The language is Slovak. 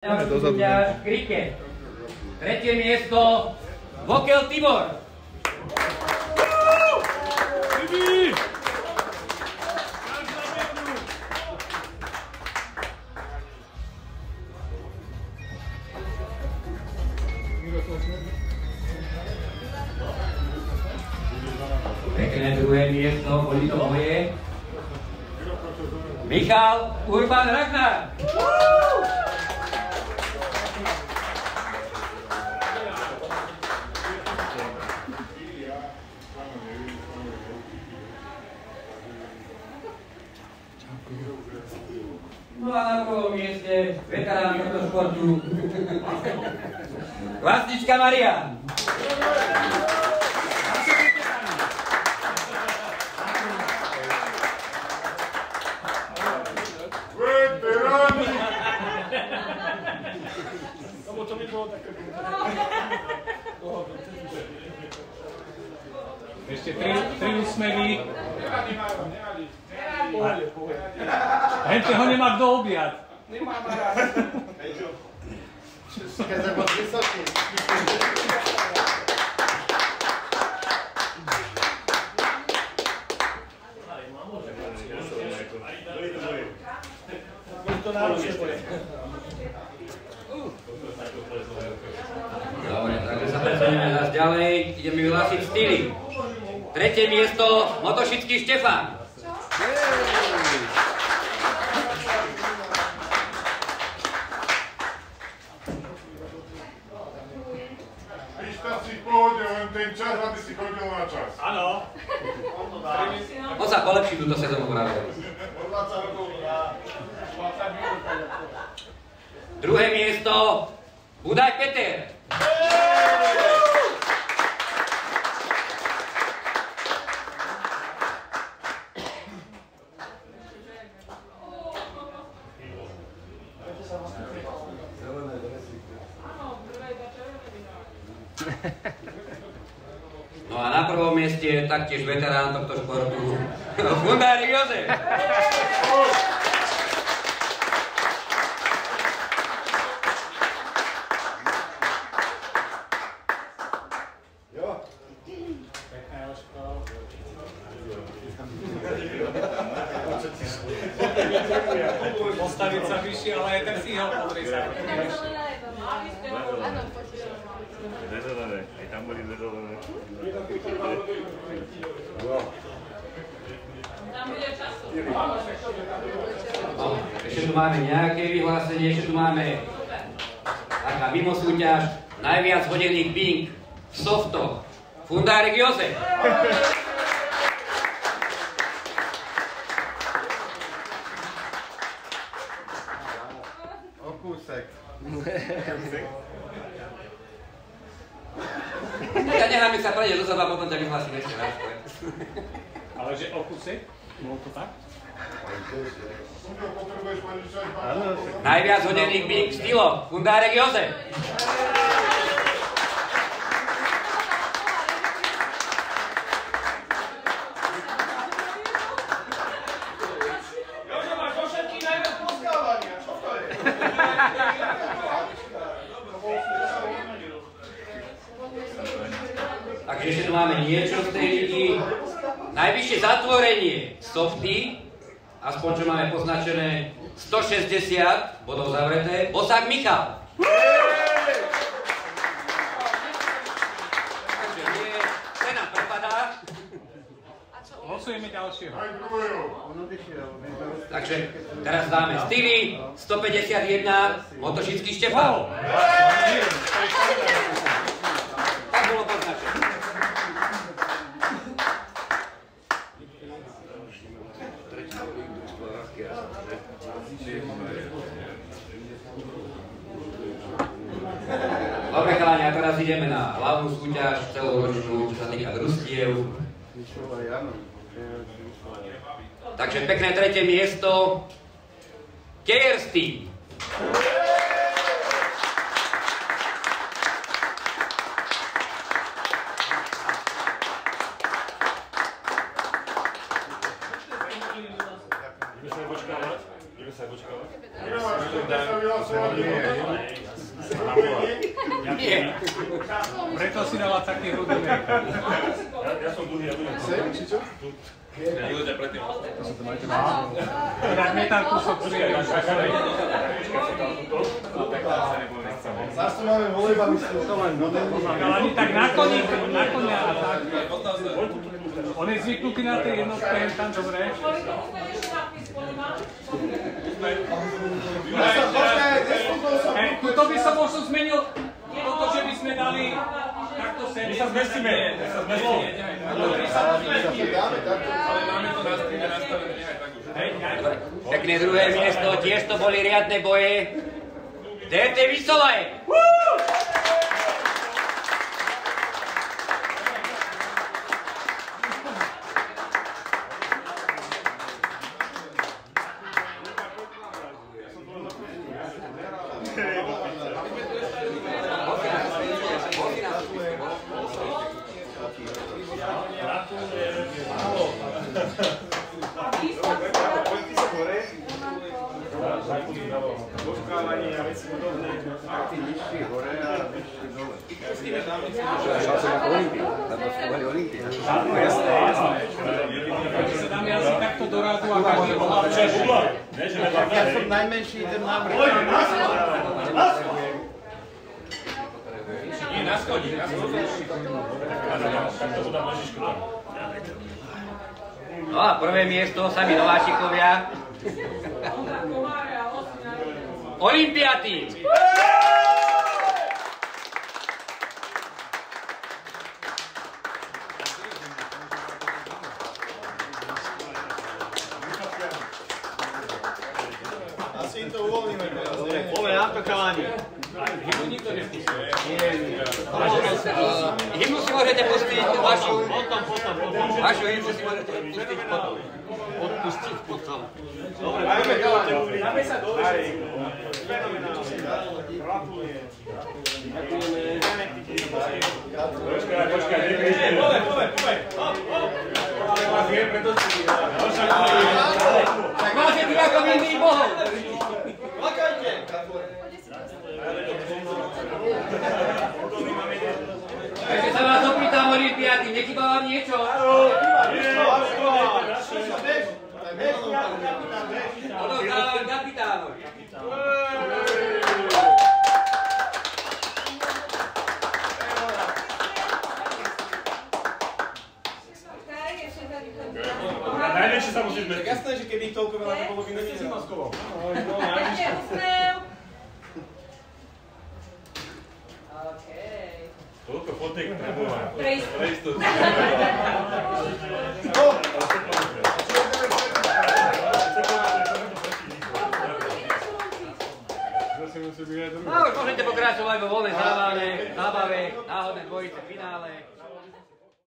Kriket. Tretie miesto Vokel Tibor. Pekné druhé miesto, boli to moje. Michal Urban Ragnar. No a na prvom mieste veterán tohto športu Vlastnička Marian. Veteráni! Lebo to by bolo také... Ešte tri úsmevy. Nevadí. Hente ho nemá kto objať. Nemá rád. Keď sa moc vysoký. Dobre, takže sa presunieme nás ďalej. Ideme vyhlásiť styly. Tretie miesto Motošický Štefan. Píšta si v pohode, len ten čas, aby si chodil na čas. Áno. On sa polepší túto sezónu práve. O 20 rokov dá. 20 minút. Druhé miesto Budaj Peter. No a na prvom mieste taktiež veterán tohto športu Fundárik Jozef. Postaviť sa vyššie, ale aj ten si ho podri sa. Zezelené, aj tam boli zezelené. Ešte tu máme nejaké vyhlásenie, ešte tu máme taká mimo súťaž najviac hodených bing v softoch Fundárik Jozef. Kúsek. Ja necháme sa prejsť do seba, potom ťa vyhlásim ešte raz. Ale že o kuse? Bolo to tak? Najviac hodených bing v styloch Fundárik Jozef. Takže ešte tu máme niečo z tej ligy. Najvyššie zatvorenie softy, aspoň čo máme poznačené 160 bodov zavreté, Bosák Michal. Takže nie, cena prepadá. Losujeme ďalšieho. Takže teraz dáme styly 151 Motošický Štefan. Tak bolo poznačené. Dobre chalani, a teraz ideme na hlavnú súťaž celoročnú, čo sa týka družstiev. Takže pekné tretie miesto Kejers Team. Ideme sa počkávať? Ideme sa počkávať? Nie. Nie. Preto si dala taký rudý make. Ja som druhý, ja budem. Či čo? Tak mi tam kúsok príde. Zás tu máme volejbal, myslím. Ale ani tak na konia a tak. On je zvyknutý na tej jednotke, je tam dobre. Tuto by som možno zmenil toto, že by sme dali takto sem. My sa zmestíme. Ale máme to na streame nastavené, nechaj tak už. Pekné druhé miesto, tiež to boli riadne boje. DT Vysolaj! Dáme asi takto do rádu a každý bola. Ja som najmenší, idem na vrch. Nie, na schodí. No a prvé miesto, sami nováčikovia. Olympiatým! Asi im to uvoľníme teraz. Poďme na to, chalani. Hybu nikto nespustí. Hymnu si môžete pustiť vašu... Potom. Vašu hymnu si môžete pustiť potom. Odpustiť potom. Dobre, poďme chalani. Dáme sa dole. Fenomenálne. Gratulujem. Počkaj, Tak máte tu ako iných bohov. Makajte. Takže sa vás opýtam, Olympiáty, nechýba vám niečo? Odovzdávam kapitánovi. najväčšie sa musí zmestiť. Jasné, že keby ich toľko veľa nebolo, by nebolo Zimaskovo. Toľko fotiek treba. Pre istotu. No už môžete pokračovať vo voľnej zábave, náhodné dvojice, finále.